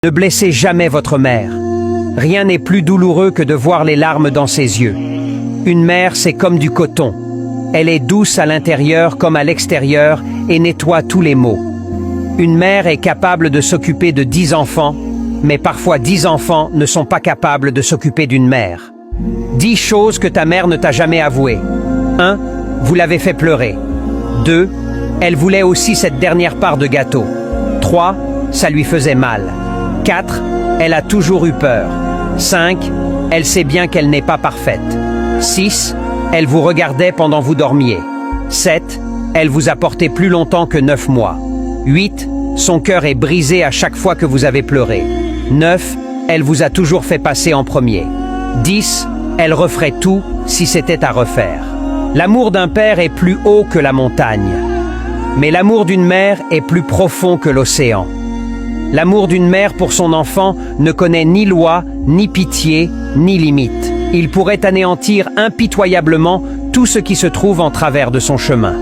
Ne blessez jamais votre mère. Rien n'est plus douloureux que de voir les larmes dans ses yeux. Une mère, c'est comme du coton. Elle est douce à l'intérieur comme à l'extérieur et nettoie tous les maux. Une mère est capable de s'occuper de 10 enfants, mais parfois 10 enfants ne sont pas capables de s'occuper d'une mère. 10 choses que ta mère ne t'a jamais avouées. 1. Vous l'avez fait pleurer. 2. Elle voulait aussi cette dernière part de gâteau. 3. Ça lui faisait mal. 4. Elle a toujours eu peur. 5. Elle sait bien qu'elle n'est pas parfaite. 6. Elle vous regardait pendant vous dormiez. 7. Elle vous a porté plus longtemps que 9 mois. 8. Son cœur est brisé à chaque fois que vous avez pleuré. 9. Elle vous a toujours fait passer en premier. 10. Elle referait tout si c'était à refaire. L'amour d'un père est plus haut que la montagne. Mais l'amour d'une mère est plus profond que l'océan. L'amour d'une mère pour son enfant ne connaît ni loi, ni pitié, ni limite. Il pourrait anéantir impitoyablement tout ce qui se trouve en travers de son chemin.